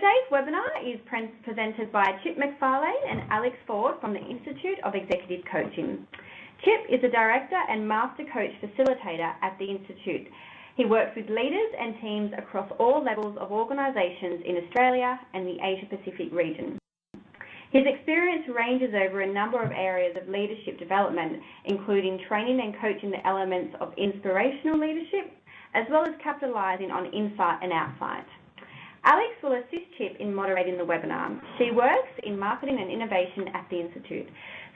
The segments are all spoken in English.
Today's webinar is presented by Chip McFarlane and Alex Ford from the Institute of Executive Coaching. Chip is a Director and Master Coach Facilitator at the Institute. He works with leaders and teams across all levels of organisations in Australia and the Asia-Pacific region. His experience ranges over a number of areas of leadership development, including training and coaching the elements of inspirational leadership, as well as capitalising on insight and outsight. Alex will assist Chip in moderating the webinar. She works in marketing and innovation at the Institute.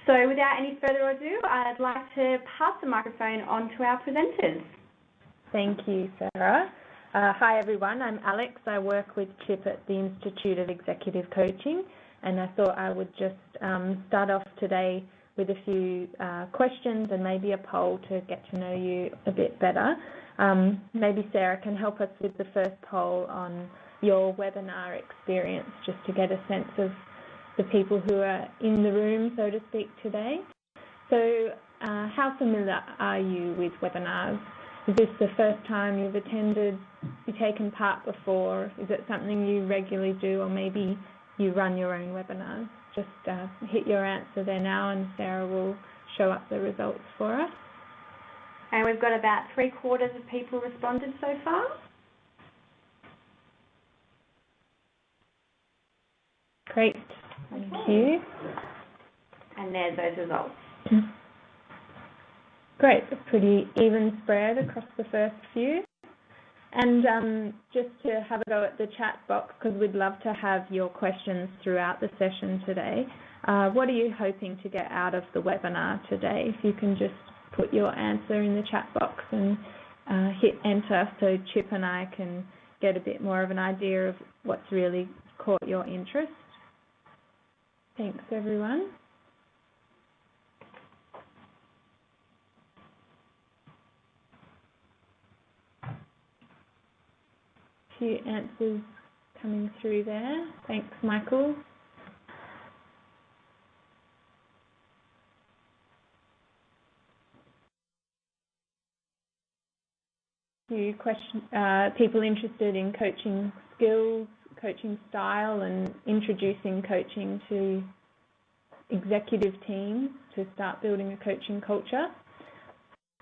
So without any further ado, I'd like to pass the microphone on to our presenters. Thank you, Sarah. Hi everyone, I'm Alex. I work with Chip at the Institute of Executive Coaching, and I thought I would just start off today with a few questions and maybe a poll to get to know you a bit better. Maybe Sarah can help us with the first poll on your webinar experience, just to get a sense of the people who are in the room, so to speak, today. So how familiar are you with webinars? Is this the first time you've attended, you've taken part before? Is it something you regularly do, or maybe you run your own webinars? Just hit your answer there now and Sarah will show up the results for us. And we've got about 3/4 of people responded so far. Great, thank you. And there's those results. Great, a pretty even spread across the first few. And just to have a go at the chat box, because we'd love to have your questions throughout the session today. What are you hoping to get out of the webinar today? If you can just put your answer in the chat box and hit enter so Chip and I can get a bit more of an idea of what's really caught your interest. Thanks, everyone. A few answers coming through there. Thanks, Michael. Few questions, people interested in coaching skills, coaching style, and introducing coaching to executive teams to start building a coaching culture.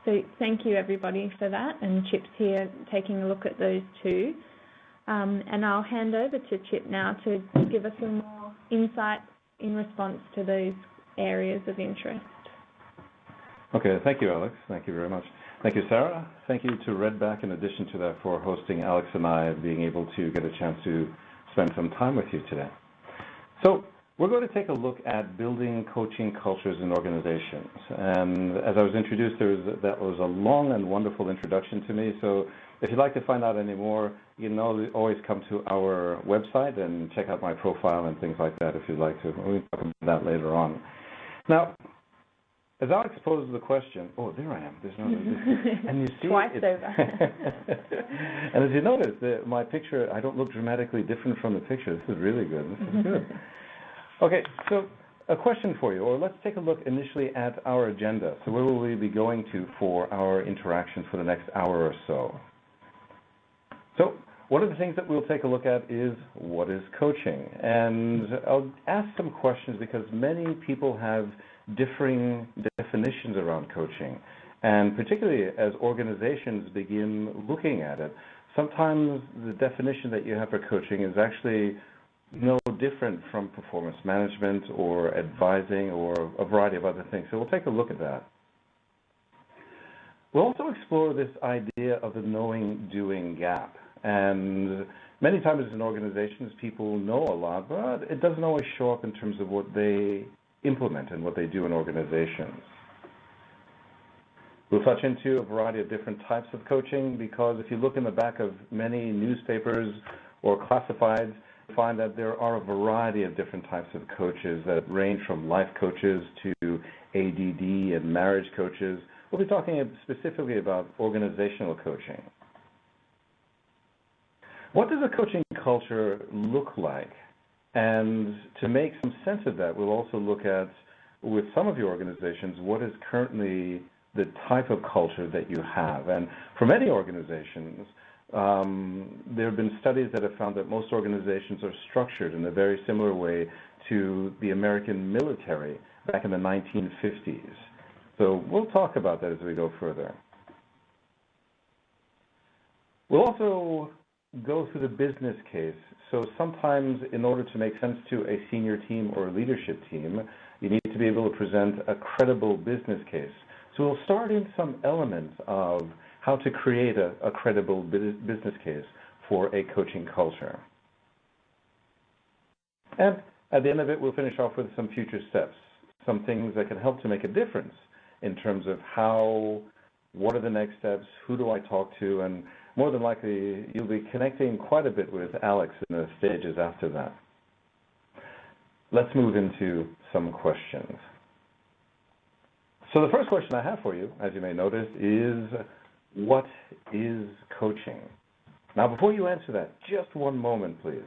So thank you everybody for that, and Chip's here taking a look at those too. And I'll hand over to Chip now to give us some more insight in response to those areas of interest. Okay, thank you, Alex. Thank you very much. Thank you, Sarah. Thank you to Redback, in addition to that, for hosting Alex and I, being able to get a chance to spend some time with you today. So we're going to take a look at building coaching cultures in organizations. And as I was introduced, that was a long and wonderful introduction to me. So if you'd like to find out any more, you know, always come to our website and check out my profile and things like that if you'd like to. We'll talk about that later on. Now, as Alex poses the question, oh, there I am. There's no, and you see twice over. And as you notice, my picture, I don't look dramatically different from the picture. This is really good. This is good. Okay, so a question for you, or let's take a look initially at our agenda. So where will we be going to for our interaction for the next hour or so? So one of the things that we'll take a look at is, what is coaching? And I'll ask some questions because many people have differing definitions around coaching. And particularly as organizations begin looking at it, sometimes the definition that you have for coaching is actually no different from performance management or advising or a variety of other things. So we'll take a look at that. We'll also explore this idea of the knowing-doing gap. And many times in organizations, people know a lot, but it doesn't always show up in terms of what they implement and what they do in organizations. We'll touch into a variety of different types of coaching, because if you look in the back of many newspapers or classifieds, you find that there are a variety of different types of coaches that range from life coaches to ADD and marriage coaches. We'll be talking specifically about organizational coaching. What does a coaching culture look like? And to make some sense of that, we'll also look at, with some of your organizations, what is currently the type of culture that you have. And for many organizations, There have been studies that have found that most organizations are structured in a very similar way to the American military back in the 1950s. So we'll talk about that as we go further. We'll also go through the business case. So sometimes in order to make sense to a senior team or a leadership team, you need to be able to present a credible business case. So we'll start in some elements of how to create a credible business case for a coaching culture. And at the end of it, we'll finish off with some future steps, some things that can help to make a difference in terms of what are the next steps, who do I talk to, and more than likely, you'll be connecting quite a bit with Alex in the stages after that. Let's move into some questions. So the first question I have for you, as you may notice, is what is coaching? Now, before you answer that, just one moment, please.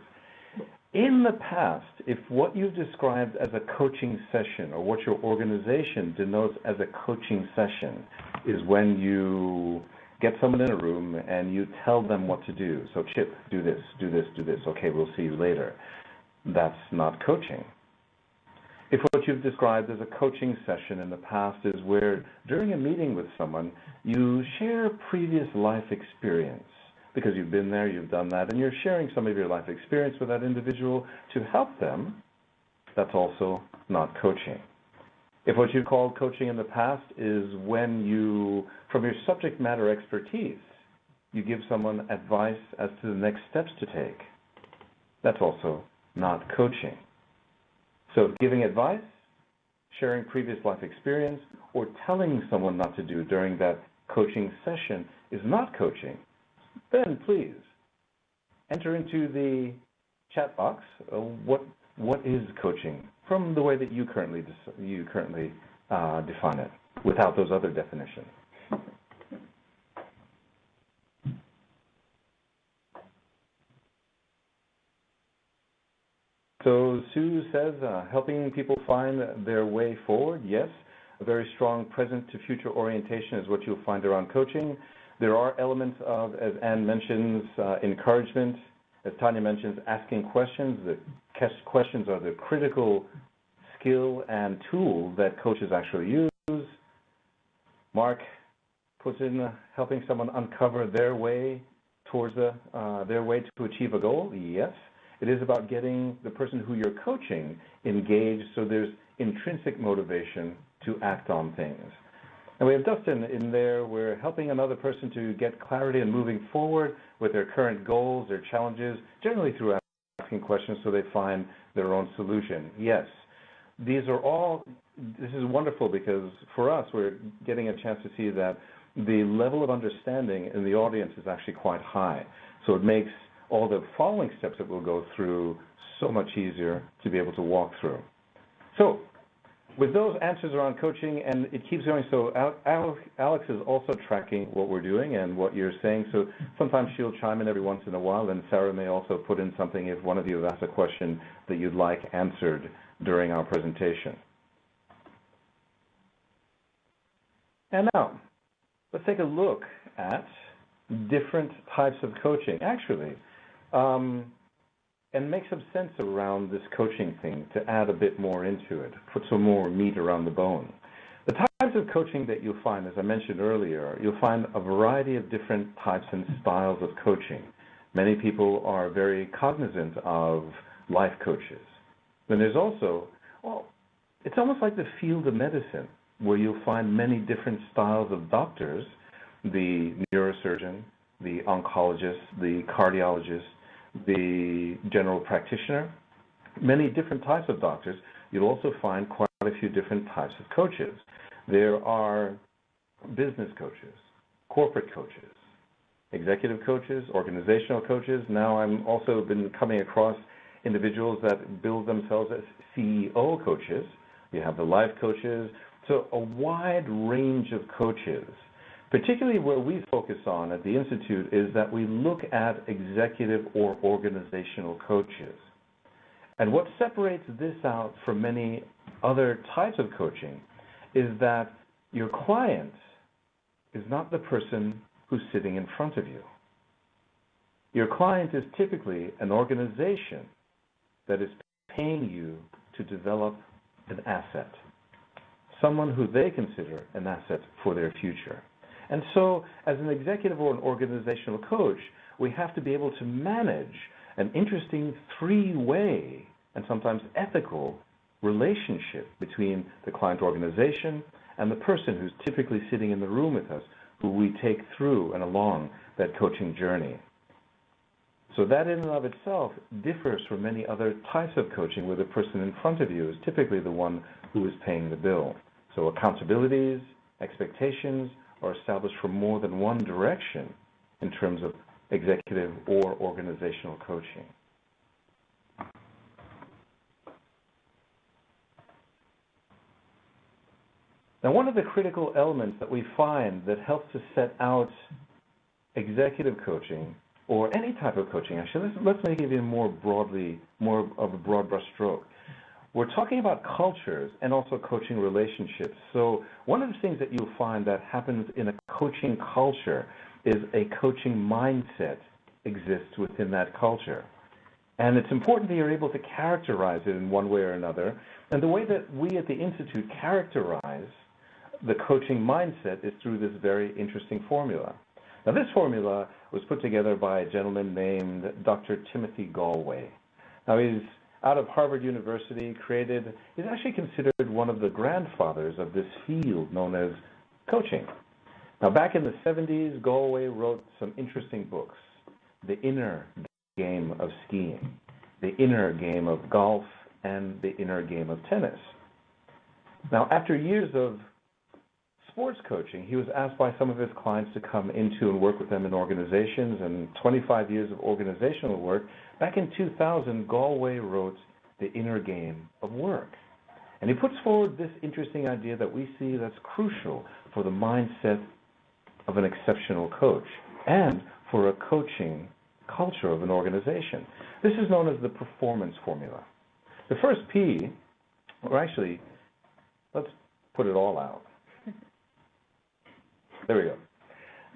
In the past, if what you've described as a coaching session or what your organization denotes as a coaching session is when you get someone in a room and you tell them what to do. So, Chip, do this, do this, do this. Okay, we'll see you later. That's not coaching. If what you've described as a coaching session in the past is where during a meeting with someone, you share previous life experience, because you've been there, you've done that, and you're sharing some of your life experience with that individual to help them, that's also not coaching. If what you called coaching in the past is when you, from your subject matter expertise, you give someone advice as to the next steps to take, that's also not coaching. So giving advice, sharing previous life experience, or telling someone not to do during that coaching session is not coaching. Then please enter into the chat box what is coaching from the way that you currently define it without those other definitions. So Sue says, helping people find their way forward, yes. A very strong present to future orientation is what you'll find around coaching. There are elements of, as Anne mentions, encouragement. As Tanya mentions, asking questions. The questions are the critical skill and tool that coaches actually use. Mark puts in helping someone uncover their way towards their way to achieve a goal. Yes. It is about getting the person who you're coaching engaged so there's intrinsic motivation to act on things. And we have Dustin in there. We're helping another person to get clarity and moving forward with their current goals, their challenges, generally through asking questions so they find their own solution. Yes, these are all, this is wonderful because for us, we're getting a chance to see that the level of understanding in the audience is actually quite high. So it makes all the following steps that we'll go through so much easier to be able to walk through. So with those answers around coaching, and it keeps going, so Alex is also tracking what we're doing and what you're saying, so sometimes she'll chime in every once in a while, and Sarah may also put in something if one of you has asked a question that you'd like answered during our presentation. And now, let's take a look at different types of coaching, actually. And make some sense around this coaching thing to add a bit more into it, put some more meat around the bone. The types of coaching that you'll find, as I mentioned earlier, you'll find a variety of different types and styles of coaching. Many people are very cognizant of life coaches. Then there's also, well, it's almost like the field of medicine, where you'll find many different styles of doctors, the neurosurgeon, the oncologist, the cardiologist, the general practitioner, many different types of doctors. You'll also find quite a few different types of coaches. There are business coaches, corporate coaches, executive coaches, organizational coaches. Now I'm also been coming across individuals that build themselves as CEO coaches. You have the life coaches. So a wide range of coaches. Particularly where we focus on at the Institute is that we look at executive or organizational coaches. And what separates this out from many other types of coaching is that your client is not the person who's sitting in front of you. Your client is typically an organization that is paying you to develop an asset, someone who they consider an asset for their future. And so, as an executive or an organizational coach, we have to be able to manage an interesting three-way and sometimes ethical relationship between the client organization and the person who's typically sitting in the room with us, who we take through and along that coaching journey. So that in and of itself differs from many other types of coaching where the person in front of you is typically the one who is paying the bill. So accountabilities, expectations are established from more than one direction in terms of executive or organizational coaching. Now, one of the critical elements that we find that helps to set out executive coaching, or any type of coaching, actually, let's make it even more broadly, more of a broad brush stroke. We're talking about cultures and also coaching relationships. So one of the things that you'll find that happens in a coaching culture is a coaching mindset exists within that culture. And it's important that you're able to characterize it in one way or another. And the way that we at the Institute characterize the coaching mindset is through this very interesting formula. Now, this formula was put together by a gentleman named Dr. Timothy Galway. Now, he's out of Harvard University, he's actually considered one of the grandfathers of this field known as coaching. Now, back in the 70s, Galway wrote some interesting books: The Inner Game of Skiing, The Inner Game of Golf, and The Inner Game of Tennis. Now, after years of sports coaching, he was asked by some of his clients to come into and work with them in organizations, and 25 years of organizational work. Back in 2000, Galway wrote The Inner Game of Work. And he puts forward this interesting idea that we see that's crucial for the mindset of an exceptional coach and for a coaching culture of an organization. This is known as the performance formula. The first P, or actually, let's put it all out. There we go.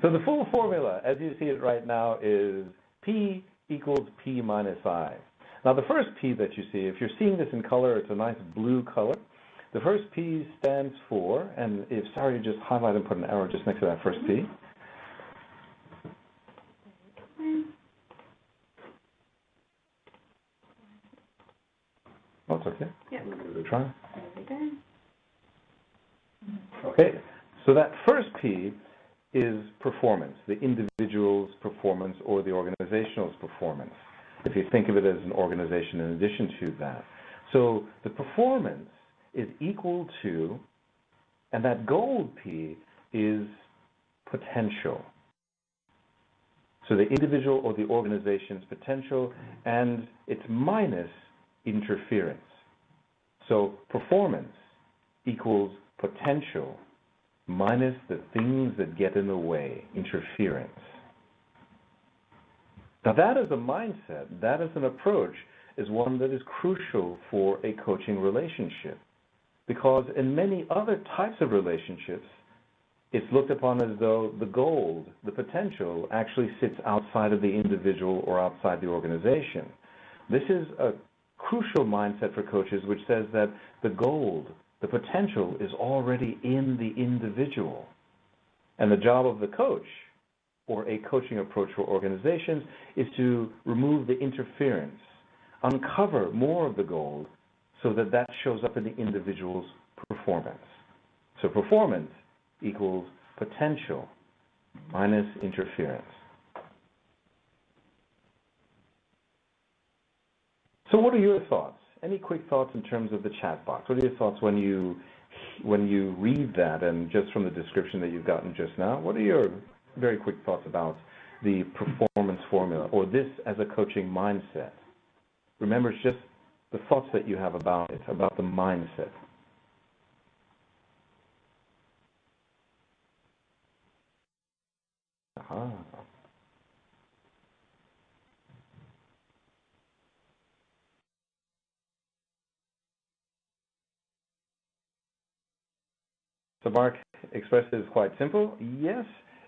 So the full formula, as you see it right now, is P equals P minus I. Now, the first P that you see, if you're seeing this in color, it's a nice blue color. The first P stands for, and if sorry, just highlight and put an arrow just next to that first P. Oh, it's okay. Yeah. Give it a try. There we go. Okay, so that first P is performance, the individual's performance or the organizational's performance, if you think of it as an organization in addition to that. So the performance is equal to, and that gold P is potential. So the individual or the organization's potential, and it's minus interference. So performance equals potential minus the things that get in the way, interference. Now that is a mindset, that is an approach, is one that is crucial for a coaching relationship. Because in many other types of relationships, it's looked upon as though the gold, the potential, actually sits outside of the individual or outside the organization. This is a crucial mindset for coaches, which says that the gold, the potential, is already in the individual. And the job of the coach, or a coaching approach for organizations, is to remove the interference, uncover more of the gold, so that that shows up in the individual's performance. So performance equals potential minus interference. So what are your thoughts? Any quick thoughts in terms of the chat box? What are your thoughts when you read that, and just from the description that you've gotten just now, what are your very quick thoughts about the performance formula, or this as a coaching mindset? Remember, it's just the thoughts that you have about it, about the mindset. Aha. So Mark expressed it as quite simple. Yes,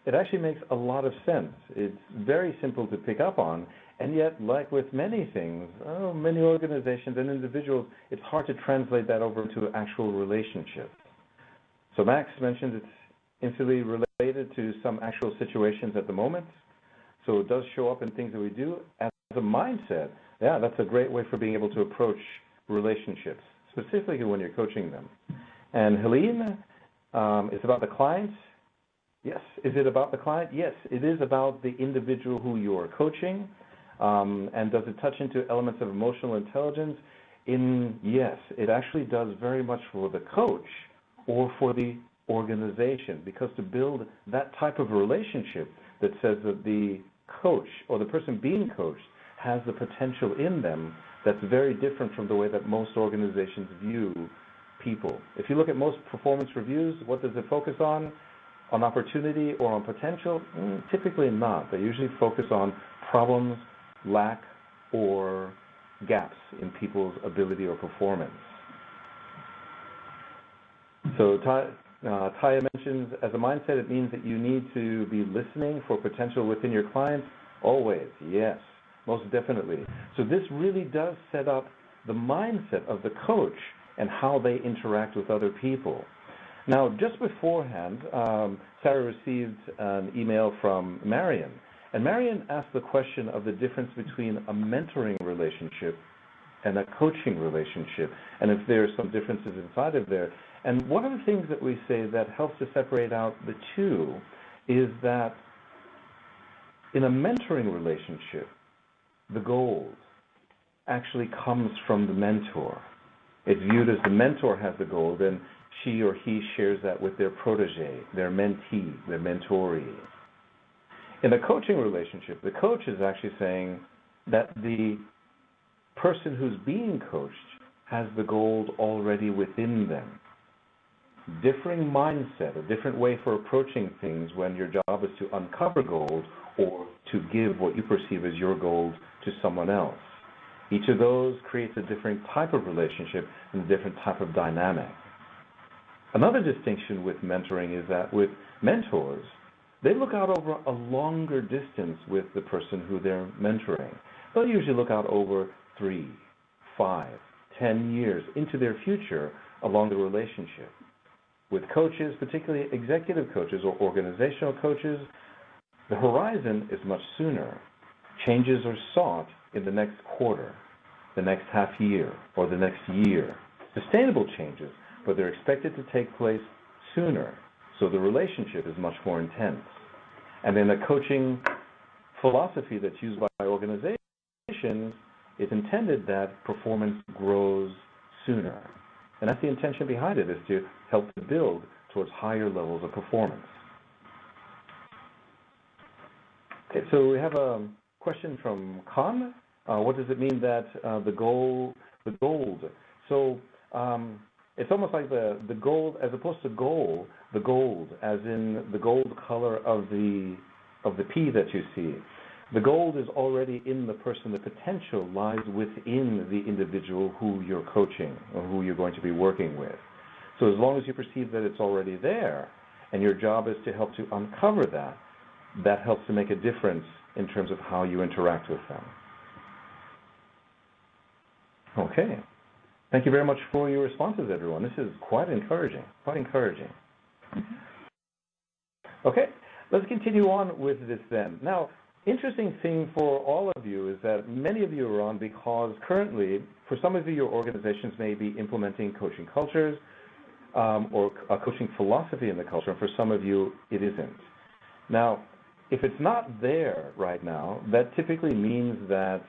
it actually makes a lot of sense. It's very simple to pick up on, and yet, like with many things, many organizations and individuals, it's hard to translate that over to actual relationships. So Max mentioned it's intimately related to some actual situations at the moment. So it does show up in things that we do. As a mindset, yeah, that's a great way for being able to approach relationships, specifically when you're coaching them. And Helene, it's about the client. Yes. Is it about the client? Yes, it is about the individual who you're coaching. And does it touch into elements of emotional intelligence? Yes, it actually does very much for the coach or for the organization, because to build that type of relationship that says that the coach or the person being coached has the potential in them, that's very different from the way that most organizations view people. If you look at most performance reviews, what does it focus on? On opportunity or on potential? Typically not. They usually focus on problems, lack, or gaps in people's ability or performance. So Taya mentions, as a mindset, it means that you need to be listening for potential within your clients. Always, yes, most definitely. So this really does set up the mindset of the coach and how they interact with other people. Now, just beforehand, Sarah received an email from Marion, and Marion asked the question of the difference between a mentoring relationship and a coaching relationship, and if there are some differences inside of there. And one of the things that we say that helps to separate out the two is that in a mentoring relationship, the gold actually comes from the mentor. It's viewed as the mentor has the gold, and she or he shares that with their protege, their mentee, their mentoree. In a coaching relationship, the coach is actually saying that the person who's being coached has the gold already within them. Differing mindset, a different way for approaching things when your job is to uncover gold or to give what you perceive as your gold to someone else. Each of those creates a different type of relationship and a different type of dynamic. Another distinction with mentoring is that with mentors, they look out over a longer distance with the person who they're mentoring. They'll usually look out over 3, 5, 10 years into their future along the relationship. With coaches, particularly executive coaches or organizational coaches, the horizon is much sooner. Changes are sought in the next quarter, the next half year, or the next year. Sustainable changes, but they're expected to take place sooner, so the relationship is much more intense. And in a coaching philosophy that's used by organizations, it's intended that performance grows sooner. And that's the intention behind it, is to help to build towards higher levels of performance. Okay, so we have a question from Khan. What does it mean that the gold? So it's almost like the gold, as opposed to gold, the gold, as in the gold color of the pea that you see. The gold is already in the person. The potential lies within the individual who you're coaching or who you're going to be working with. So as long as you perceive that it's already there, and your job is to help to uncover that, that helps to make a difference in terms of how you interact with them. Okay. Thank you very much for your responses, everyone. This is quite encouraging, quite encouraging. Okay, let's continue on with this then. Now, interesting thing for all of you is that many of you are on because currently, for some of you, your organizations may be implementing coaching cultures or a coaching philosophy in the culture, and for some of you, it isn't. Now, if it's not there right now, that typically means that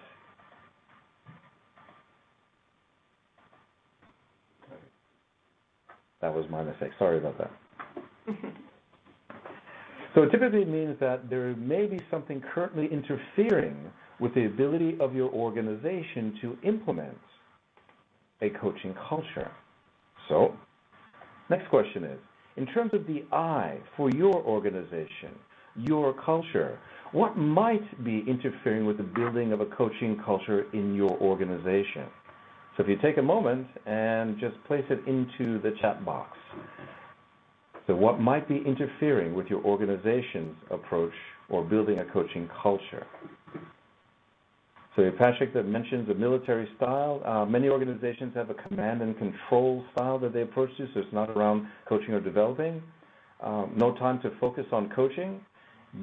that was my mistake. Sorry about that. So it typically means that there may be something currently interfering with the ability of your organization to implement a coaching culture. So, next question is, in terms of the I for your organization, your culture, what might be interfering with the building of a coaching culture in your organization? So if you take a moment and just place it into the chat box. So what might be interfering with your organization's approach or building a coaching culture? So Patrick that mentions a military style. Many organizations have a command and control style that they approach to, so it's not around coaching or developing. No time to focus on coaching.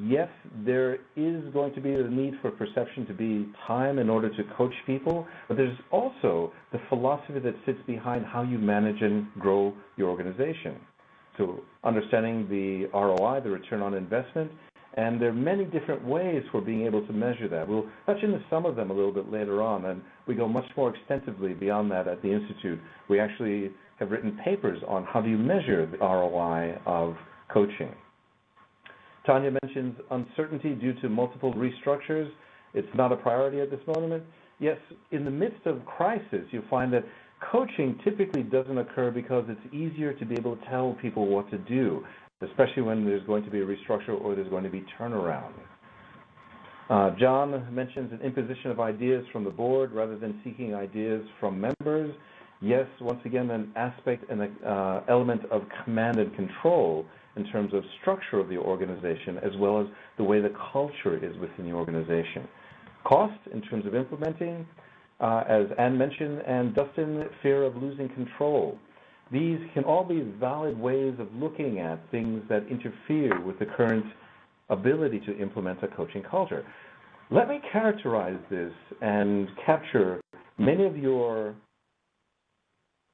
Yes, there is going to be the need for perception to be time in order to coach people, but there's also the philosophy that sits behind how you manage and grow your organization. So understanding the ROI, the return on investment, and there are many different ways for being able to measure that. We'll touch into some of them a little bit later on, and we go much more extensively beyond that at the Institute. We actually have written papers on how do you measure the ROI of coaching. Tanya mentions uncertainty due to multiple restructures. It's not a priority at this moment. Yes, in the midst of crisis, you find that coaching typically doesn't occur because it's easier to be able to tell people what to do, especially when there's going to be a restructure or there's going to be turnaround. John mentions an imposition of ideas from the board rather than seeking ideas from members. Yes, once again, an aspect and an element of command and control in terms of structure of the organization, as well as the way the culture is within the organization. Cost in terms of implementing, as Anne mentioned, and Dustin, fear of losing control. These can all be valid ways of looking at things that interfere with the current ability to implement a coaching culture. Let me characterize this and capture many of your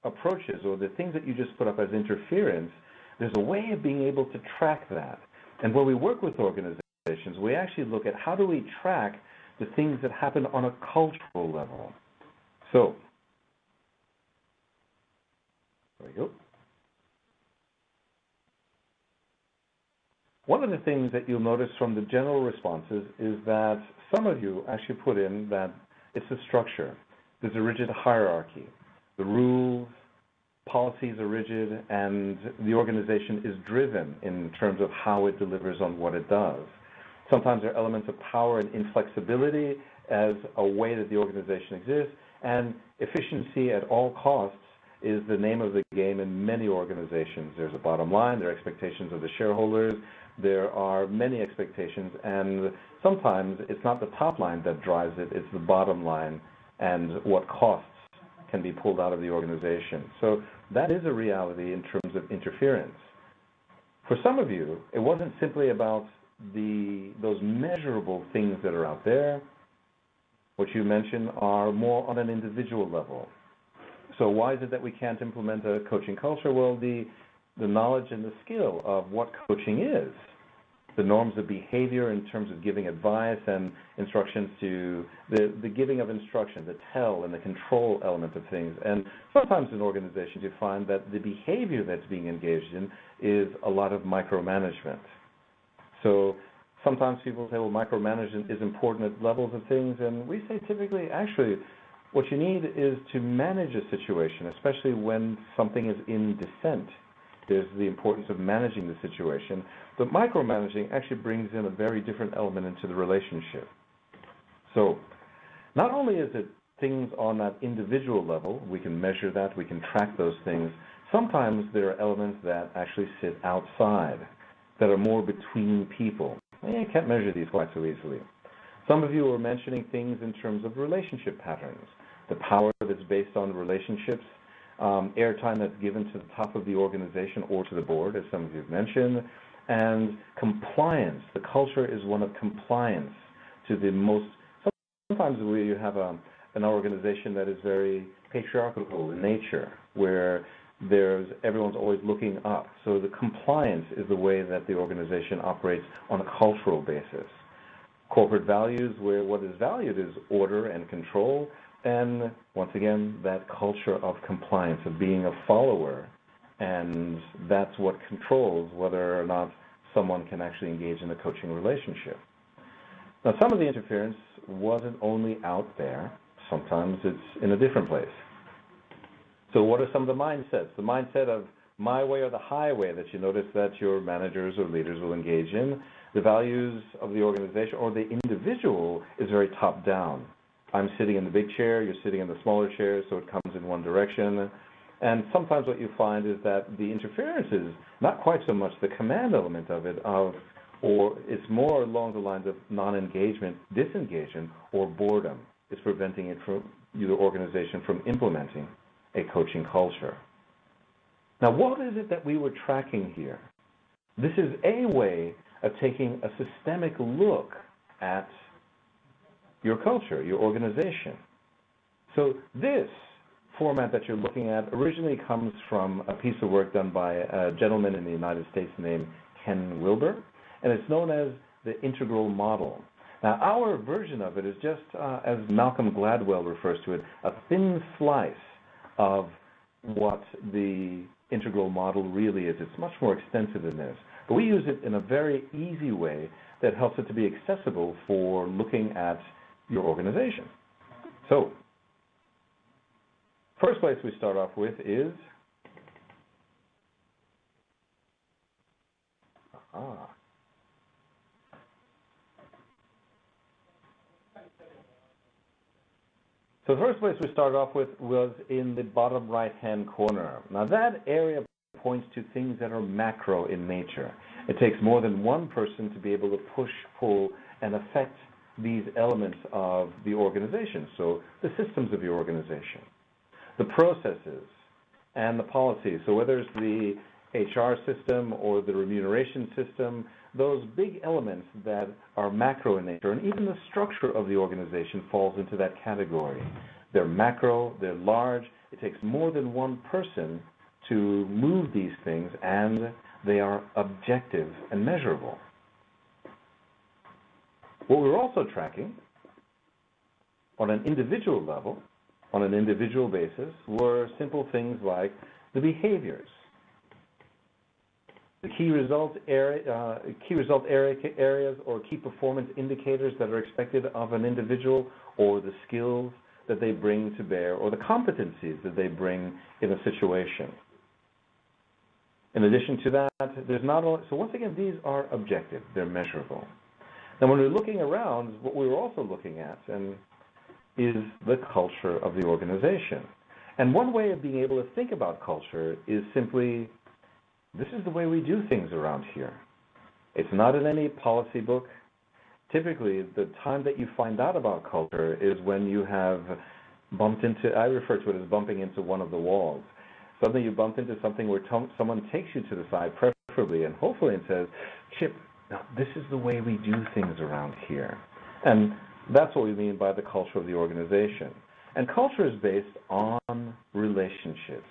approaches or the things that you just put up as interference. There's a way of being able to track that. And when we work with organizations, we actually look at how do we track the things that happen on a cultural level. So, there we go. One of the things that you'll notice from the general responses is that some of you actually put in that it's a structure. There's a rigid hierarchy. The rules, policies are rigid, and the organization is driven in terms of how it delivers on what it does. Sometimes there are elements of power and inflexibility as a way that the organization exists, and efficiency at all costs is the name of the game in many organizations. There's a bottom line, there are expectations of the shareholders, there are many expectations, and sometimes it's not the top line that drives it, it's the bottom line and what costs can be pulled out of the organization. So that is a reality in terms of interference. For some of you, it wasn't simply about those measurable things that are out there. What you mentioned are more on an individual level. So why is it that we can't implement a coaching culture? Well, the knowledge and the skill of what coaching is, the norms of behavior in terms of giving advice and instructions to the giving of instruction, the tell and the control element of things. And sometimes in organizations you find that the behavior that's being engaged in is a lot of micromanagement. So sometimes people say, well, micromanagement is important at levels of things, and we say typically, actually, what you need is to manage a situation, especially when something is in dissent. There's the importance of managing the situation. But micromanaging actually brings in a very different element into the relationship. So not only is it things on that individual level, we can measure that, we can track those things, sometimes there are elements that actually sit outside, that are more between people. You can't measure these quite so easily. Some of you were mentioning things in terms of relationship patterns, the power that's based on relationships, airtime that's given to the top of the organization or to the board, as some of you have mentioned, and compliance. The culture is one of compliance to the most. Sometimes we have an organization that is very patriarchal in nature, where everyone's always looking up. So the compliance is the way that the organization operates on a cultural basis. Corporate values, where what is valued is order and control, and once again, that culture of compliance, of being a follower, and that's what controls whether or not someone can actually engage in a coaching relationship. Now, some of the interference wasn't only out there, sometimes it's in a different place. So what are some of the mindsets? The mindset of my way or the highway that you notice that your managers or leaders will engage in. The values of the organization or the individual is very top-down. I'm sitting in the big chair, you're sitting in the smaller chair, so it comes in one direction. And sometimes what you find is that the interference is not quite so much the command element of it, or it's more along the lines of non-engagement, disengagement, or boredom. It's preventing it from your organization from implementing a coaching culture. Now, what is it that we were tracking here? This is a way of taking a systemic look at your culture, your organization. So this format that you're looking at originally comes from a piece of work done by a gentleman in the United States named Ken Wilber, and it's known as the integral model. Now, our version of it is just, as Malcolm Gladwell refers to it, a thin slice of what the integral model really is. It's much more extensive than this. But we use it in a very easy way that helps it to be accessible for looking at your organization. So, first place we start off with is So the first place we started off with was in the bottom right-hand corner. Now that area points to things that are macro in nature. It takes more than one person to be able to push, pull, and affect these elements of the organization. So the systems of your organization, the processes, and the policies. So whether it's the HR system or the remuneration system, those big elements that are macro in nature, and even the structure of the organization falls into that category. They're macro, they're large, it takes more than one person to move these things, and they are objective and measurable. What we're also tracking on an individual level, on an individual basis, were simple things like the behaviors, the key result areas or key performance indicators that are expected of an individual, or the skills that they bring to bear, or the competencies that they bring in a situation. In addition to that, there's not only, so once again, these are objective, they're measurable. Now when we're looking around, what we're also looking at is the culture of the organization. And one way of being able to think about culture is simply, this is the way we do things around here. It's not in any policy book. Typically, the time that you find out about culture is when you have bumped into, I refer to it as bumping into one of the walls. Suddenly you bump into something where someone takes you to the side, preferably and hopefully, and says, Chip, now this is the way we do things around here. And that's what we mean by the culture of the organization. And culture is based on relationships.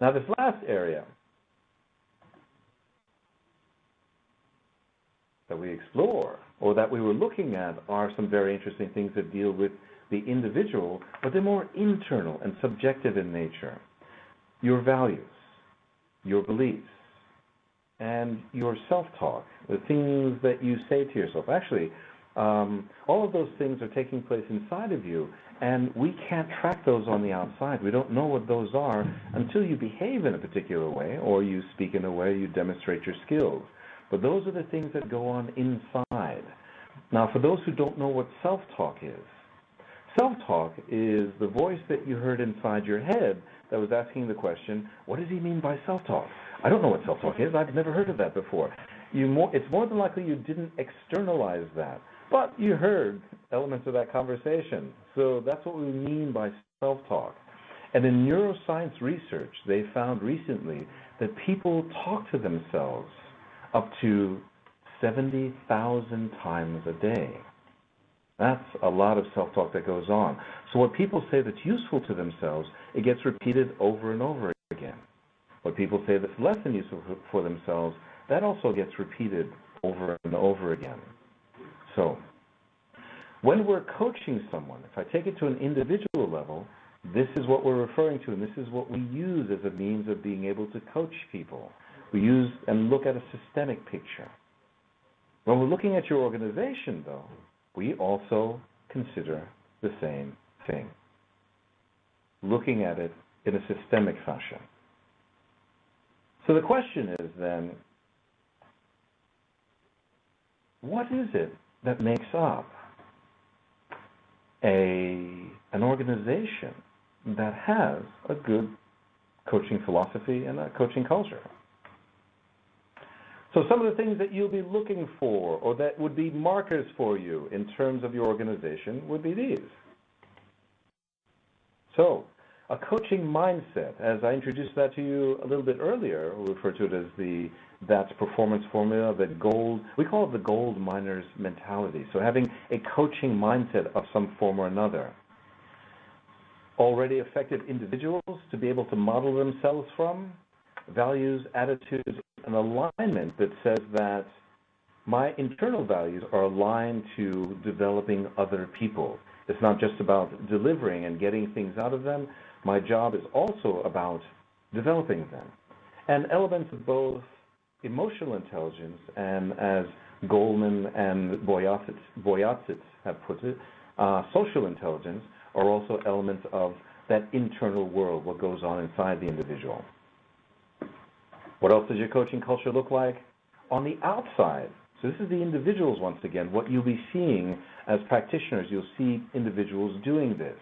Now this last area that we explore, or that we were looking at, are some very interesting things that deal with the individual, but they're more internal and subjective in nature. Your values, your beliefs, and your self-talk, the things that you say to yourself. Actually, all of those things are taking place inside of you, and we can't track those on the outside. We don't know what those are until you behave in a particular way, or you speak in a way, you demonstrate your skills. But those are the things that go on inside. Now, for those who don't know what self-talk is the voice that you heard inside your head that was asking the question, what does he mean by self-talk? I don't know what self-talk is. I've never heard of that before. It's more than likely you didn't externalize that, but you heard elements of that conversation. So that's what we mean by self-talk. And in neuroscience research, they found recently that people talk to themselves up to 70,000 times a day. That's a lot of self-talk that goes on. So what people say that's useful to themselves, it gets repeated over and over again. What people say that's less than useful for themselves, that also gets repeated over and over again. So when we're coaching someone, if I take it to an individual level, this is what we're referring to, and this is what we use as a means of being able to coach people. We use and look at a systemic picture. When we're looking at your organization, though, we also consider the same thing, looking at it in a systemic fashion. So the question is then, what is it that makes up a an organization that has a good coaching philosophy and a coaching culture? So some of the things that you'll be looking for or that would be markers for you in terms of your organization would be these. So a coaching mindset, as I introduced that to you a little bit earlier, we refer to it as that performance formula, we call it the gold miners mentality. So having a coaching mindset of some form or another. Already effective individuals to be able to model themselves from, values, attitudes, an alignment that says that my internal values are aligned to developing other people. It's not just about delivering and getting things out of them. My job is also about developing them. And elements of both emotional intelligence and, as Goleman and Boyatzis have put it, social intelligence are also elements of that internal world, what goes on inside the individual. What else does your coaching culture look like? On the outside. So this is the individuals, once again, what you'll be seeing as practitioners. You'll see individuals doing this.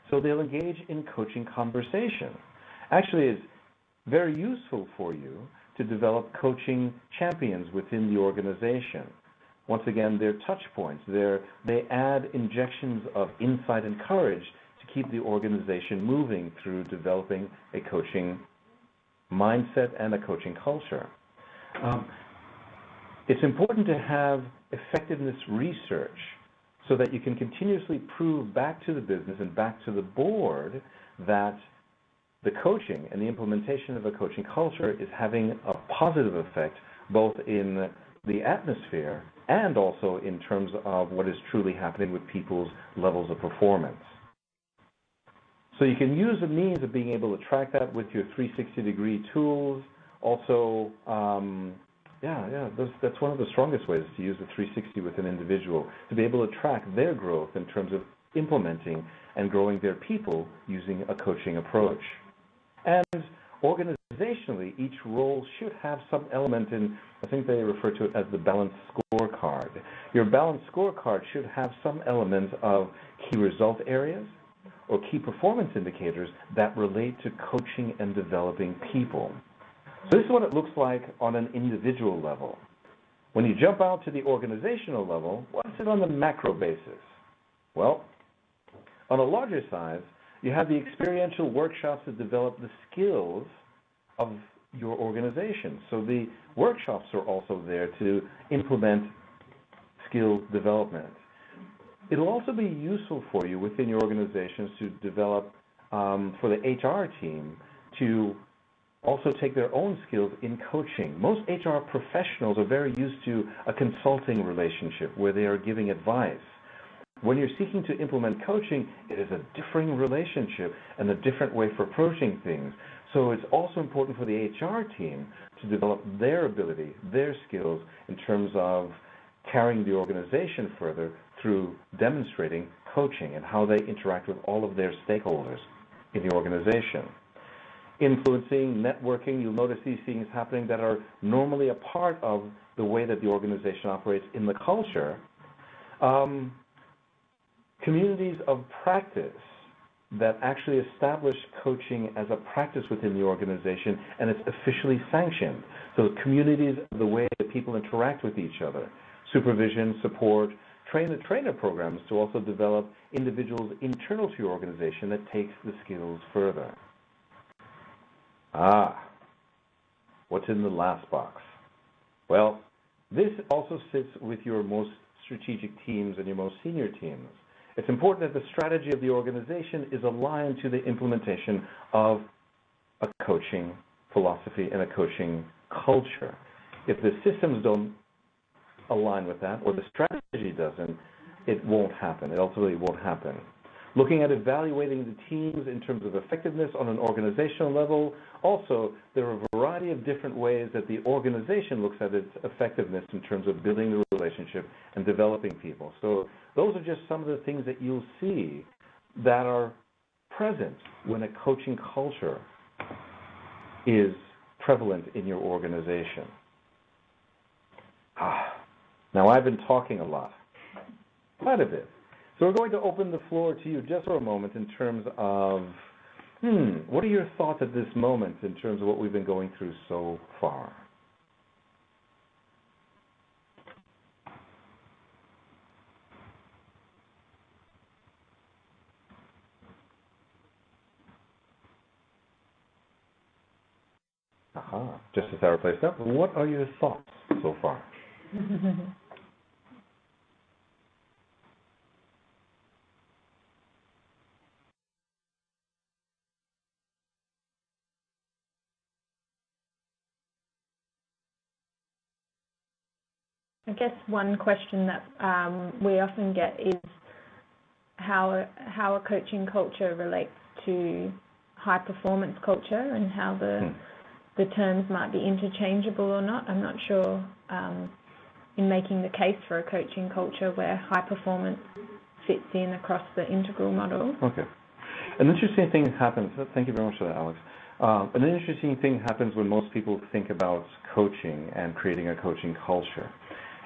So they'll engage in coaching conversation. Actually, it's very useful for you to develop coaching champions within the organization. Once again, they're touch points. They add injections of insight and courage to keep the organization moving through developing a coaching mindset and a coaching culture. It's important to have effectiveness research so that you can continuously prove back to the business and back to the board that the coaching and the implementation of a coaching culture is having a positive effect both in the atmosphere and also in terms of what is truly happening with people's levels of performance. So you can use a means of being able to track that with your 360-degree tools. Also, that's one of the strongest ways to use the 360 with an individual, to be able to track their growth in terms of implementing and growing their people using a coaching approach. And organizationally, each role should have some element in, I think they refer to it as the balanced scorecard. Your balanced scorecard should have some element of key result areas or key performance indicators that relate to coaching and developing people. So this is what it looks like on an individual level. When you jump out to the organizational level, what's it on the macro basis? Well, on a larger size, you have the experiential workshops that develop the skills of your organization. So the workshops are also there to implement skill development. It'll also be useful for you within your organizations to develop, for the HR team, to also take their own skills in coaching. Most HR professionals are very used to a consulting relationship where they are giving advice. When you're seeking to implement coaching, it is a differing relationship and a different way for approaching things. So it's also important for the HR team to develop their ability, their skills in terms of carrying the organization further through demonstrating coaching and how they interact with all of their stakeholders in the organization. Influencing, networking, you'll notice these things happening that are normally a part of the way that the organization operates in the culture. Communities of practice that actually establish coaching as a practice within the organization, and it's officially sanctioned. So communities, the way that people interact with each other, supervision, support, train-the-trainer programs to also develop individuals internal to your organization that takes the skills further. What's in the last box? Well, this also sits with your most strategic teams and your most senior teams. It's important that the strategy of the organization is aligned to the implementation of a coaching philosophy and a coaching culture. If the systems don't align with that, or the strategy doesn't, it won't happen. It ultimately won't happen. Looking at evaluating the teams in terms of effectiveness on an organizational level, also there are a variety of different ways that the organization looks at its effectiveness in terms of building the relationship and developing people. So those are just some of the things that you'll see that are present when a coaching culture is prevalent in your organization. Now, I've been talking a lot, quite a bit, So we're going to open the floor to you just for a moment in terms of, what are your thoughts at this moment in terms of what we've been going through so far? Aha, just as Sarah placed up, what are your thoughts so far? I guess one question that we often get is how a coaching culture relates to high performance culture and how the terms might be interchangeable or not. I'm not sure in making the case for a coaching culture where high performance fits in across the integral model. Okay. An interesting thing happens, thank you very much for that, Alex. An interesting thing happens when most people think about coaching and creating a coaching culture.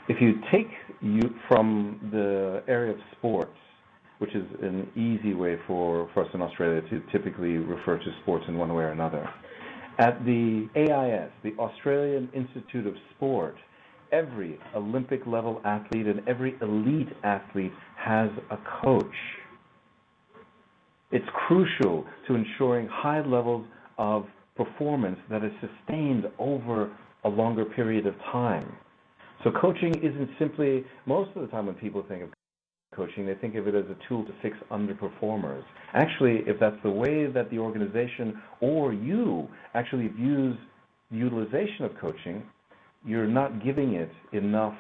If you take you from the area of sports, which is an easy way for us in Australia to typically refer to sports in one way or another. At the AIS, the Australian Institute of Sport, every Olympic level athlete and every elite athlete has a coach. It's crucial to ensuring high levels of performance that is sustained over a longer period of time. So coaching isn't simply, most of the time when people think of coaching, they think of it as a tool to fix underperformers. Actually, if that's the way that the organization or you actually views the utilization of coaching, you're not giving it enough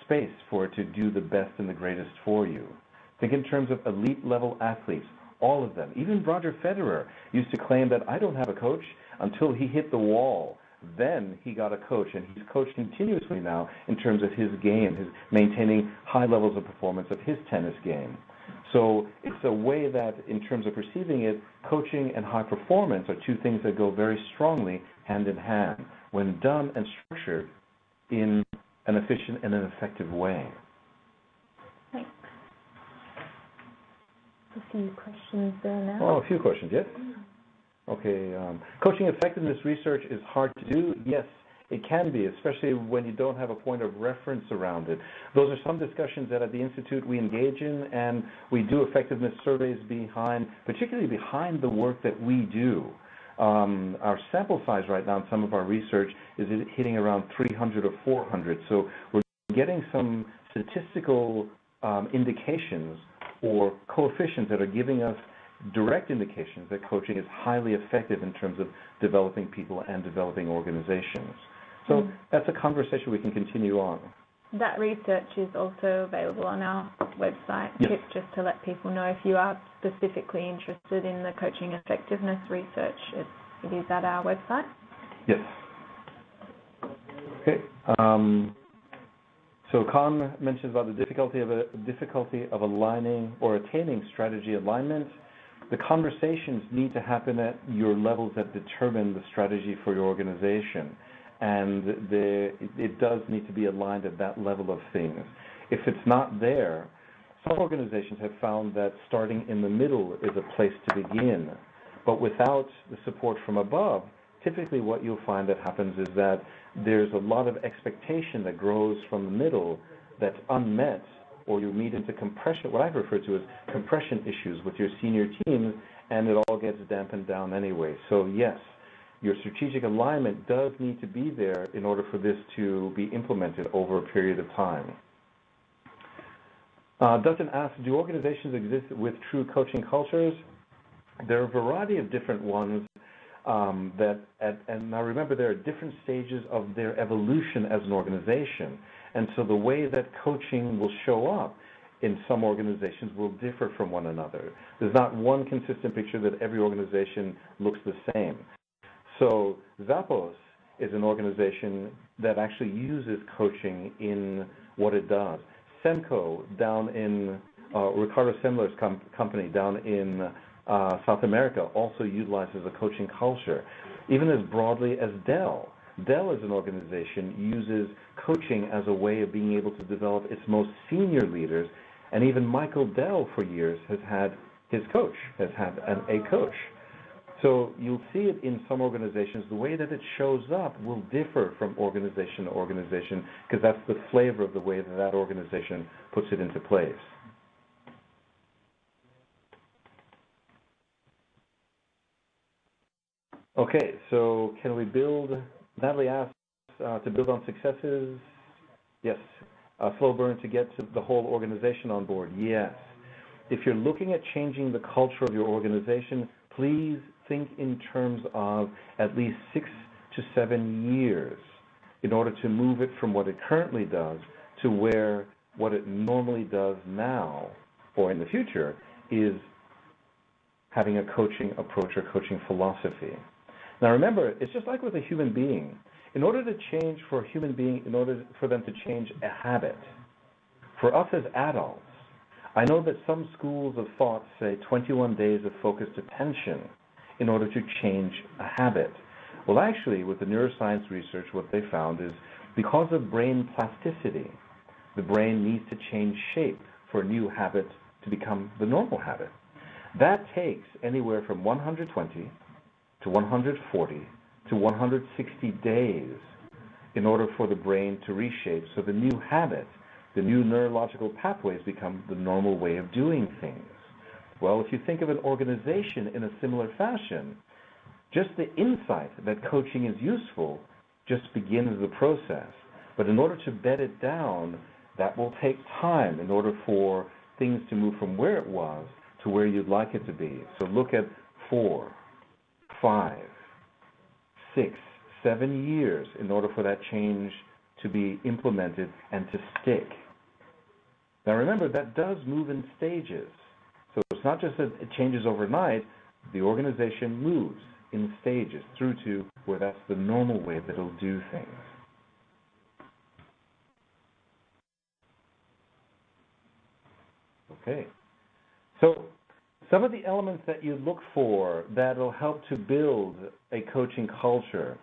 space for it to do the best and the greatest for you. Think in terms of elite level athletes, all of them. Even Roger Federer used to claim that I don't have a coach until he hit the wall. Then he got a coach, and he's coached continuously now in terms of his game, his maintaining high levels of performance of his tennis game. So it's a way that, in terms of perceiving it, coaching and high performance are two things that go very strongly hand in hand when done and structured in an efficient and an effective way. Thanks. A few questions there now. Oh, a few questions, yes? Okay, coaching effectiveness research is hard to do. Yes, it can be, especially when you don't have a point of reference around it. Those are some discussions that at the Institute we engage in, and we do effectiveness surveys particularly behind the work that we do. Our sample size right now in some of our research is hitting around 300 or 400, so we're getting some statistical indications or coefficients that are giving us direct indications that coaching is highly effective in terms of developing people and developing organizations. So that's a conversation we can continue on. That research is also available on our website, yes. Just to let people know if you are specifically interested in the coaching effectiveness research, it is at our website. Yes. Okay. So Khan mentions about the difficulty of aligning or attaining strategy alignment. The conversations need to happen at your levels that determine the strategy for your organization, and it does need to be aligned at that level of things. If it's not there, some organizations have found that starting in the middle is a place to begin, but without the support from above, typically what you'll find that happens is that there's a lot of expectation that grows from the middle that's unmet, or you meet into compression, what I refer to as compression issues with your senior teams, and it all gets dampened down anyway. So yes, your strategic alignment does need to be there in order for this to be implemented over a period of time. Dustin asks, do organizations exist with true coaching cultures? There are a variety of different ones and now remember, there are different stages of their evolution as an organization. And so the way that coaching will show up in some organizations will differ from one another. There's not one consistent picture that every organization looks the same. So Zappos is an organization that actually uses coaching in what it does. Semco down in Ricardo Semler's company down in South America also utilizes a coaching culture. Even as broadly as Dell. Dell as an organization uses coaching as a way of being able to develop its most senior leaders And even Michael Dell for years has had his coach, has had a coach. So you'll see it in some organizations. The way that it shows up will differ from organization to organization because that's the flavor of the way that that organization puts it into place. Okay, so can we build, Natalie asked to build on successes. Yes. A slow burn to get to the whole organization on board. Yes. If you're looking at changing the culture of your organization, please think in terms of at least 6 to 7 years in order to move it from what it currently does to where what it normally does now or in the future is having a coaching approach or coaching philosophy. Now remember, it's just like with a human being. In order to change for a human being, in order for them to change a habit, for us as adults, I know that some schools of thought say 21 days of focused attention in order to change a habit. Well, actually, with the neuroscience research, what they found is because of brain plasticity, the brain needs to change shape for a new habit to become the normal habit. That takes anywhere from 120 to 140 to 160 days in order for the brain to reshape so the new habit, the new neurological pathways become the normal way of doing things. Well, if you think of an organization in a similar fashion, just the insight that coaching is useful just begins the process. But in order to bed it down, that will take time in order for things to move from where it was to where you'd like it to be. So look at 4, 5, 6, 7 years in order for that change to be implemented and to stick. Now remember, that does move in stages. So it's not just that it changes overnight, the organization moves in stages through to where that's the normal way that it'll do things. Okay. So some of the elements that you look for that will help to build a coaching culture.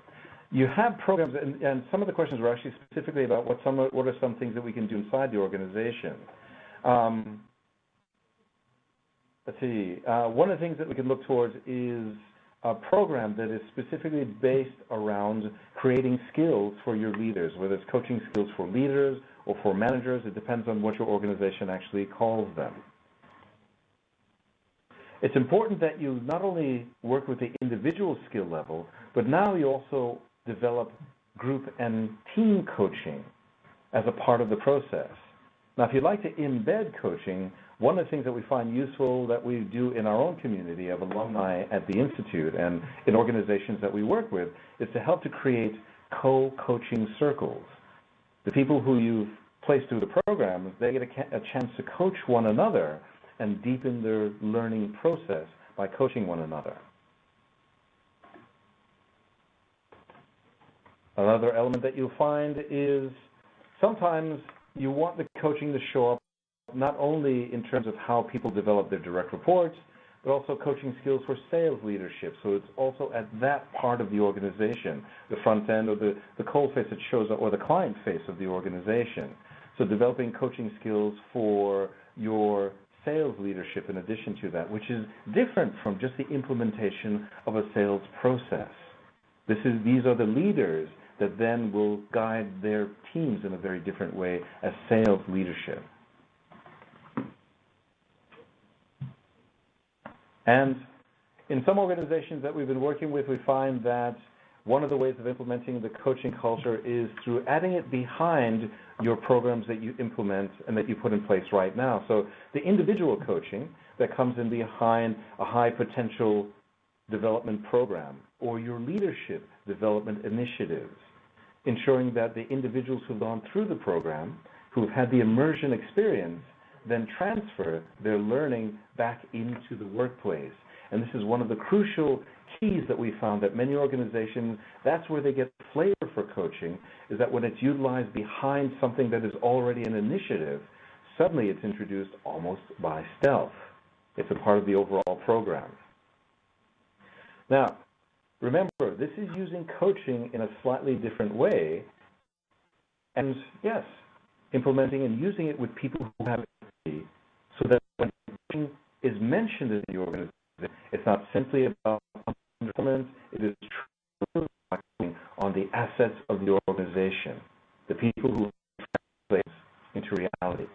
You have programs, and some of the questions were actually specifically about what are some things that we can do inside the organization. Let's see. One of the things that we can look towards is a program that is specifically based around creating skills for your leaders, whether it's coaching skills for leaders or for managers. It depends on what your organization actually calls them. It's important that you not only work with the individual skill level, but now you also develop group and team coaching as a part of the process. Now, if you'd like to embed coaching, one of the things that we find useful that we do in our own community of alumni at the Institute and in organizations that we work with is to help to create co-coaching circles. The people who you've placed through the programs, they get a chance to coach one another and deepen their learning process by coaching one another. Another element that you'll find is sometimes you want the coaching to show up not only in terms of how people develop their direct reports, but also coaching skills for sales leadership. So it's also at that part of the organization, the front end or the cold face that shows up, or the client face of the organization. So developing coaching skills for your sales leadership in addition to that, which is different from just the implementation of a sales process. These are the leaders that then will guide their teams in a very different way as sales leadership. And in some organizations that we've been working with, we find that one of the ways of implementing the coaching culture is through adding it behind your programs that you implement and that you put in place right now. So the individual coaching that comes in behind a high potential development program or your leadership development initiatives, ensuring that the individuals who've gone through the program, who've had the immersion experience, then transfer their learning back into the workplace. And this is one of the crucial keys that we found that many organizations, that's where they get flavor for coaching, is that when it's utilized behind something that is already an initiative, suddenly it's introduced almost by stealth. It's a part of the overall program. Now, remember, this is using coaching in a slightly different way, and yes, implementing and using it with people who have so that when coaching is mentioned in the organization, it's not simply about performance, it is truly reflecting on the assets of the organization, the people who translate into reality.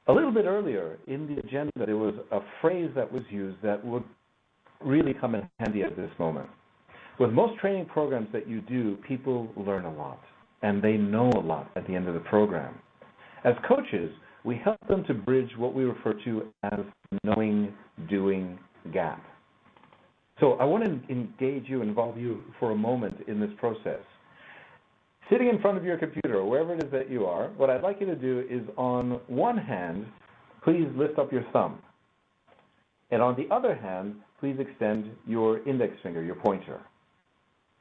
A little bit earlier in the agenda, there was a phrase that was used that would really come in handy at this moment. With most training programs that you do, people learn a lot, and they know a lot at the end of the program. As coaches, we help them to bridge what we refer to as knowing-doing gap. So I want to engage you, involve you for a moment in this process. Sitting in front of your computer, or wherever it is that you are, what I'd like you to do is, on one hand, please lift up your thumb. And on the other hand, please extend your index finger, your pointer.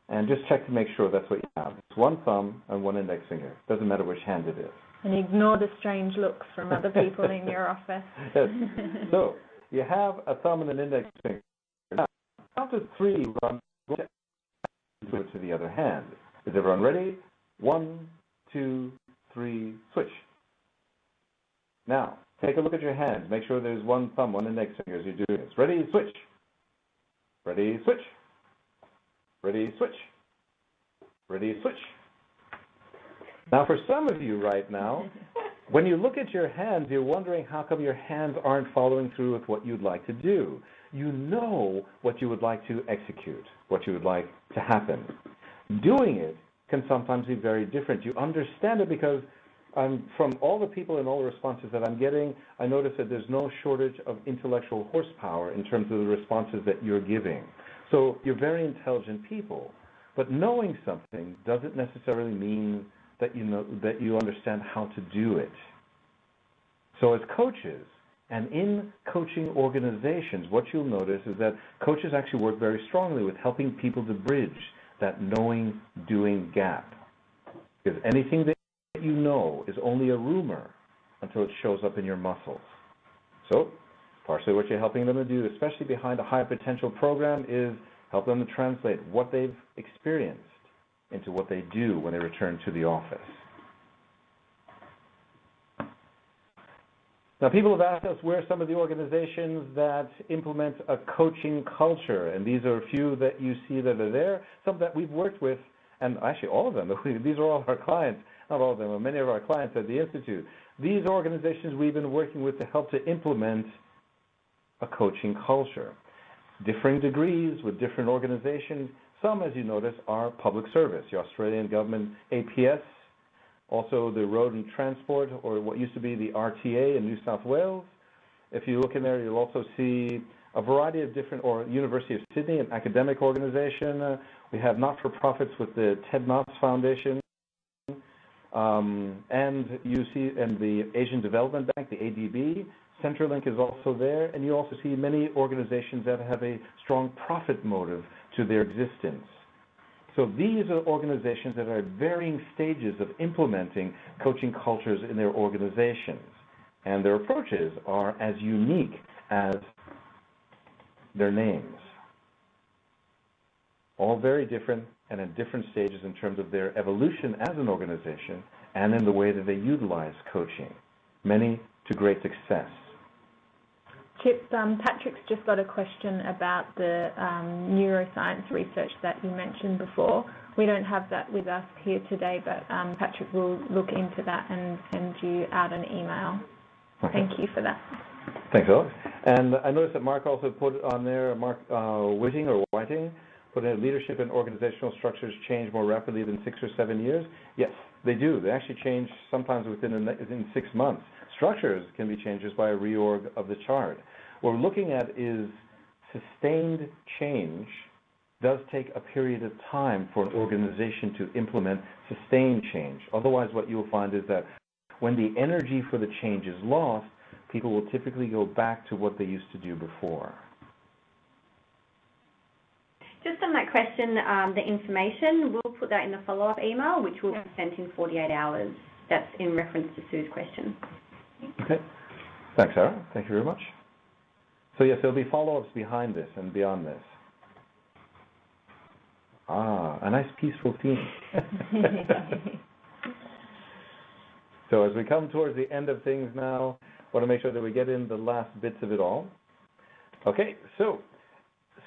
And just check to make sure that's what you have. It's one thumb and one index finger. Doesn't matter which hand it is. And ignore the strange looks from other people in your office. Yes. So you have a thumb and an index finger. Now, count to three, run to the other hand. Is everyone ready? 1, 2, 3, switch. Now, take a look at your hands. Make sure there's one thumb, one index finger as you're doing this. Ready, switch. Ready, switch. Ready, switch. Ready, switch. Now, for some of you right now, when you look at your hands, you're wondering how come your hands aren't following through with what you'd like to do. You know what you would like to execute, what you would like to happen. Doing it can sometimes be very different. You understand it because from all the people and all the responses that I'm getting, I notice that there's no shortage of intellectual horsepower in terms of the responses that you're giving. So you're very intelligent people, but knowing something doesn't necessarily mean that you understand how to do it. So as coaches and in coaching organizations, what you'll notice is that coaches actually work very strongly with helping people to bridge that knowing-doing gap. Because anything that you know is only a rumor until it shows up in your muscles. So partially what you're helping them to do, especially behind a high potential program, is help them to translate what they've experienced into what they do when they return to the office. Now, people have asked us where are some of the organizations that implement a coaching culture, and these are a few that you see that are there, some that we've worked with, and actually all of them. These are all our clients, not all of them, but many of our clients at the Institute. These organizations we've been working with to help to implement a coaching culture. Differing degrees with different organizations. Some, as you notice, are public service, the Australian government APS, also the Road and Transport, or what used to be the RTA in New South Wales. If you look in there, you'll also see a variety of different, or University of Sydney, an academic organization. We have not-for-profits with the Ted Knotts Foundation, and you see, and the Asian Development Bank, the ADB. Centrelink is also there, and you also see many organizations that have a strong profit motive to their existence. So these are organizations that are at varying stages of implementing coaching cultures in their organizations, and their approaches are as unique as their names. All very different and at different stages in terms of their evolution as an organization and in the way that they utilize coaching, many to great success. Chip, Patrick's just got a question about the neuroscience research that you mentioned before. We don't have that with us here today, but Patrick will look into that and send you out an email. Okay. Thank you for that. Thanks, Alex. And I noticed that Mark also put on there, Mark Whiting, put in leadership and organizational structures change more rapidly than 6 or 7 years. Yes, they do. They actually change sometimes within 6 months. Structures can be changed just by a reorg of the chart. What we're looking at is sustained change does take a period of time for an organization to implement sustained change. Otherwise, what you'll find is that when the energy for the change is lost, people will typically go back to what they used to do before. Just on that question, the information, we'll put that in the follow-up email, which will be sent in 48 hours. That's in reference to Sue's question. Okay. Thanks, Sarah. Thank you very much. So yes, there'll be follow-ups behind this and beyond this. Ah, a nice peaceful theme. So as we come towards the end of things now, want to make sure that we get in the last bits of it all. Okay, so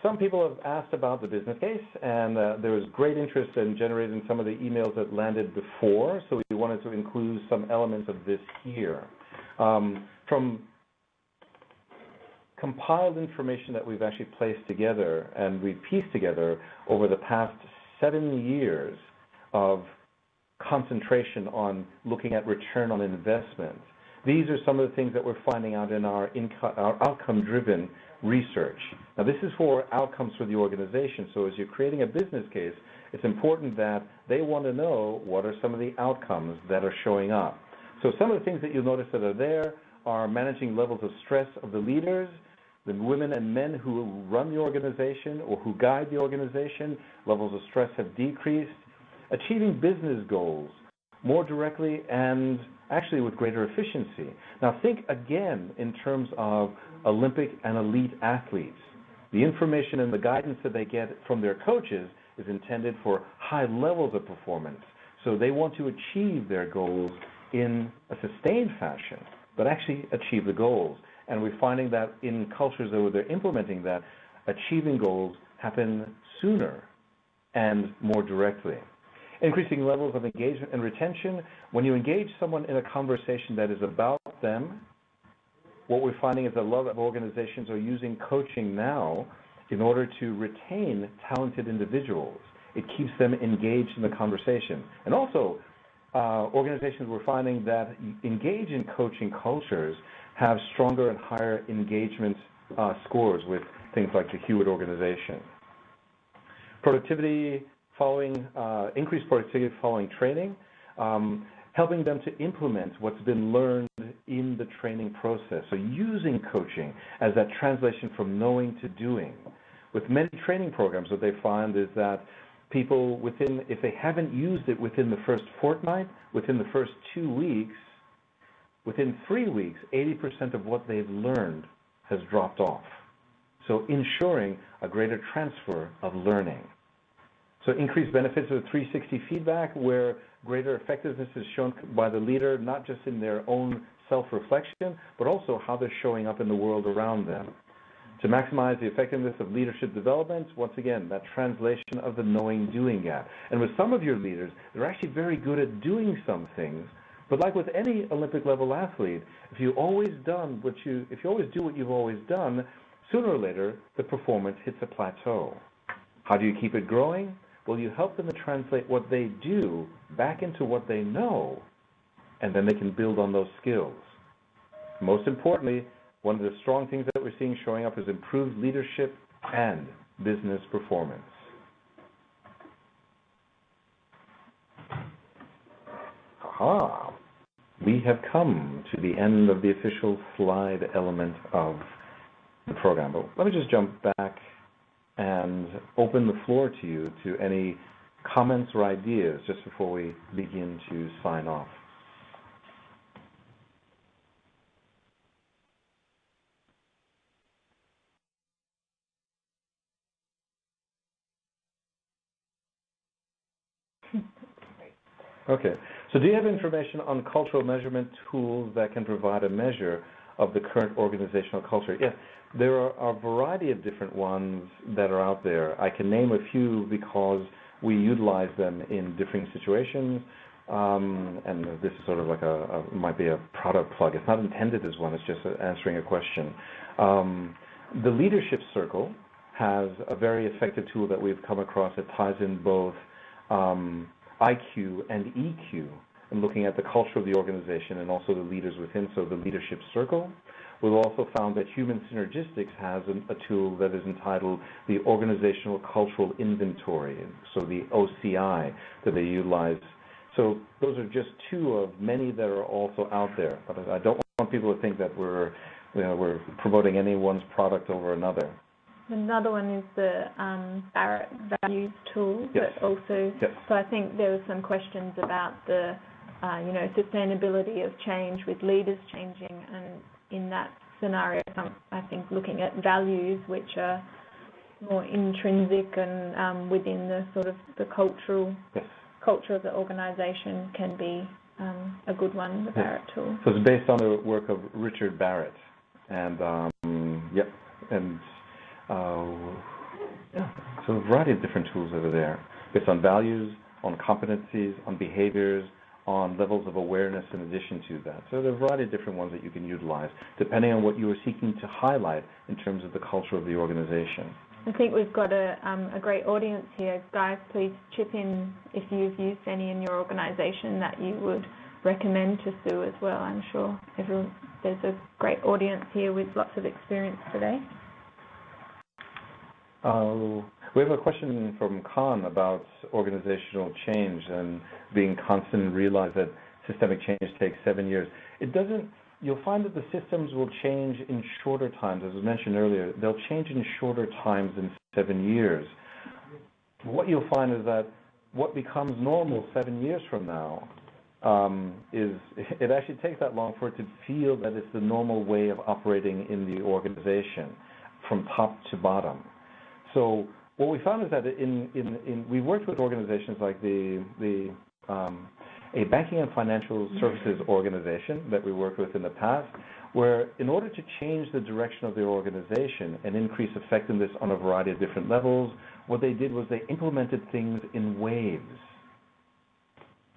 some people have asked about the business case, and there was great interest in generating some of the emails that landed before, so we wanted to include some elements of this here. From compiled information that we've actually placed together and we've pieced together over the past 7 years of concentration on looking at return on investment. These are some of the things that we're finding out in our outcome-driven research. Now, this is for outcomes for the organization, so as you're creating a business case, it's important that they want to know what are some of the outcomes that are showing up. So some of the things that you'll notice that are there are managing levels of stress of the leaders, the women and men who run the organization or who guide the organization. Levels of stress have decreased. Achieving business goals more directly and actually with greater efficiency. Now think again in terms of Olympic and elite athletes. The information and the guidance that they get from their coaches is intended for high levels of performance. So they want to achieve their goals in a sustained fashion, but actually achieve the goals. And we're finding that in cultures where they're implementing that, achieving goals happen sooner and more directly. Increasing levels of engagement and retention. When you engage someone in a conversation that is about them, what we're finding is that a lot of organizations are using coaching now in order to retain talented individuals. It keeps them engaged in the conversation. And also, organizations we're finding that engage in coaching cultures have stronger and higher engagement scores with things like the Hewitt organization. Productivity following, increased productivity following training, helping them to implement what's been learned in the training process. So using coaching as that translation from knowing to doing. With many training programs, what they find is that people within, if they haven't used it within the first fortnight, within the first 2 weeks, within 3 weeks, 80% of what they've learned has dropped off. So ensuring a greater transfer of learning. So increased benefits of 360 feedback, where greater effectiveness is shown by the leader, not just in their own self-reflection, but also how they're showing up in the world around them. To maximize the effectiveness of leadership development, once again, that translation of the knowing-doing gap. And with some of your leaders, they're actually very good at doing some things, but like with any Olympic-level athlete, if you always do what you've always done, sooner or later, the performance hits a plateau. How do you keep it growing? Well, you help them to translate what they do back into what they know, and then they can build on those skills. Most importantly, one of the strong things that we're seeing showing up is improved leadership and business performance. Aha! We have come to the end of the official slide element of the program. But let me just jump back and open the floor to you to any comments or ideas just before we begin to sign off. Okay, so do you have information on cultural measurement tools that can provide a measure of the current organizational culture? Yes, there are a variety of different ones that are out there. I can name a few because we utilize them in different situations, and this is sort of like might be a product plug. It's not intended as one, it's just answering a question. The Leadership Circle has a very effective tool that we've come across that ties in both IQ and EQ, and looking at the culture of the organization and also the leaders within, so the Leadership Circle. We've also found that Human Synergistics has a tool that is entitled the Organizational Cultural Inventory, so the OCI that they utilize. So those are just two of many that are also out there. But I don't want people to think that we're promoting anyone's product over another. Another one is the Barrett Values tool. Yes. But also, yes. So I think there were some questions about the, sustainability of change with leaders changing, and in that scenario, I think looking at values which are more intrinsic and within the sort of the culture of the organisation can be a good one, the Barrett tool. So it's based on the work of Richard Barrett, and so a variety of different tools that are there, based on values, on competencies, on behaviors, on levels of awareness in addition to that. So there are a variety of different ones that you can utilize, depending on what you are seeking to highlight in terms of the culture of the organization. I think we've got a great audience here. Guys, please chip in if you've used any in your organisation that you would recommend to Sue as well. I'm sure there's a great audience here with lots of experience today. We have a question from Khan about organizational change and being constant and realize that systemic change takes 7 years. It doesn't. You'll find that the systems will change in shorter times. As I mentioned earlier, they'll change in shorter times than 7 years. What you'll find is that what becomes normal 7 years from now it actually takes that long for it to feel that it's the normal way of operating in the organization from top to bottom. So what we found is that we worked with organizations like a banking and financial services organization that we worked with in the past, where in order to change the direction of their organization and increase effectiveness on a variety of different levels, what they did was they implemented things in waves.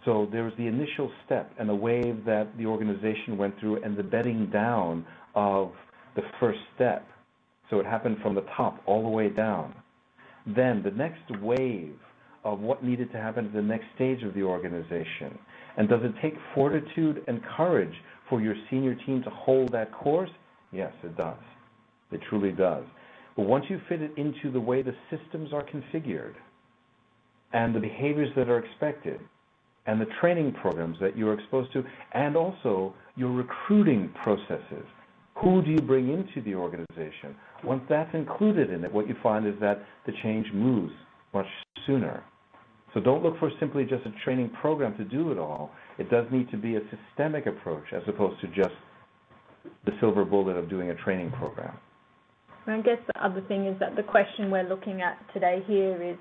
So there was the initial step and a wave that the organization went through and the bedding down of the first step. So it happened from the top all the way down. Then the next wave of what needed to happen at the next stage of the organization. And does it take fortitude and courage for your senior team to hold that course? Yes, it does. It truly does. But once you fit it into the way the systems are configured and the behaviors that are expected and the training programs that you're exposed to, and also your recruiting processes, who do you bring into the organization? Once that's included in it, what you find is that the change moves much sooner. So don't look for simply just a training program to do it all. It does need to be a systemic approach as opposed to just the silver bullet of doing a training program. I guess the other thing is that the question we're looking at today here is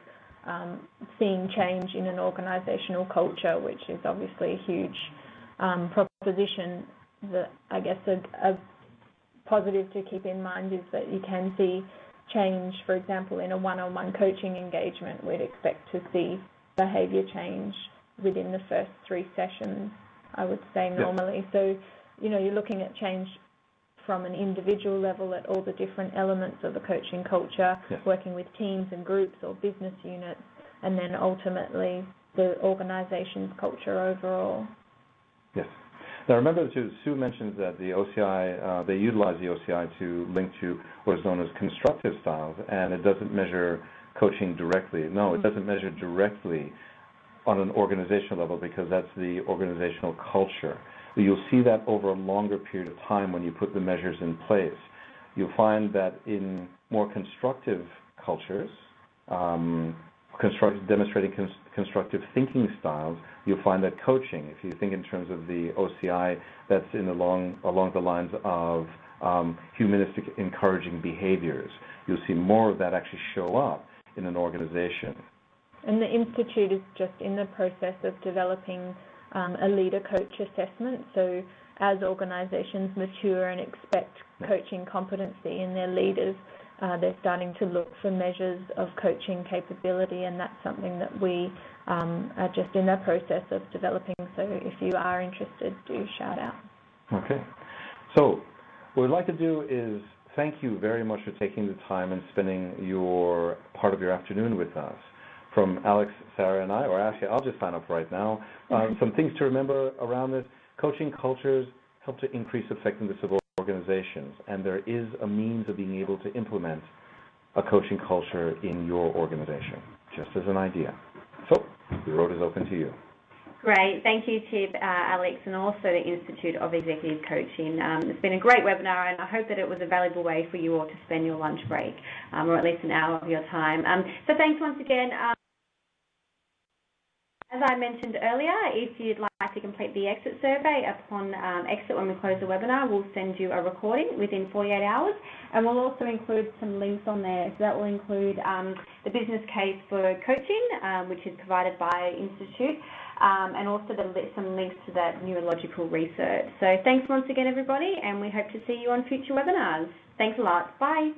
seeing change in an organisational culture, which is obviously a huge proposition. I guess a positive to keep in mind is that you can see change, for example, in a one-on-one coaching engagement. We'd expect to see behaviour change within the first 3 sessions, I would say, normally. Yep. So, you're looking at change from an individual level at all the different elements of the coaching culture, working with teams and groups or business units, and then ultimately the organisation's culture overall. Yes. Now remember, too, Sue mentions that the OCI, they utilize the OCI to link to what is known as constructive styles, and it doesn't measure coaching directly. No, it doesn't measure directly on an organizational level because that's the organizational culture. You'll see that over a longer period of time when you put the measures in place. You'll find that in more constructive cultures, demonstrating constructive thinking styles, you'll find that coaching, if you think in terms of the OCI, that's along the lines of humanistic encouraging behaviors. You'll see more of that actually show up in an organization. And the Institute is just in the process of developing a leader-coach assessment. So as organisations mature and expect coaching competency in their leaders, they're starting to look for measures of coaching capability, and that's something that we are just in the process of developing. So if you are interested, do shout out. Okay. So what we'd like to do is thank you very much for taking the time and spending your part of your afternoon with us. From Alex, Sarah, and I, or actually I'll just sign up right now. Some things to remember around this: coaching cultures help to increase effectiveness of organizations, and there is a means of being able to implement a coaching culture in your organization, just as an idea. So the road is open to you. Great. Thank you, Chip, Alex, and also the Institute of Executive Coaching. It's been a great webinar, and I hope that it was a valuable way for you all to spend your lunch break, or at least an hour of your time. So thanks once again. As I mentioned earlier, if you'd like to complete the exit survey upon exit when we close the webinar, we'll send you a recording within 48 hours, and we'll also include some links on there. So that will include the business case for coaching, which is provided by Institute, and also some links to that neurological research. So thanks once again, everybody, and we hope to see you on future webinars. Thanks a lot. Bye.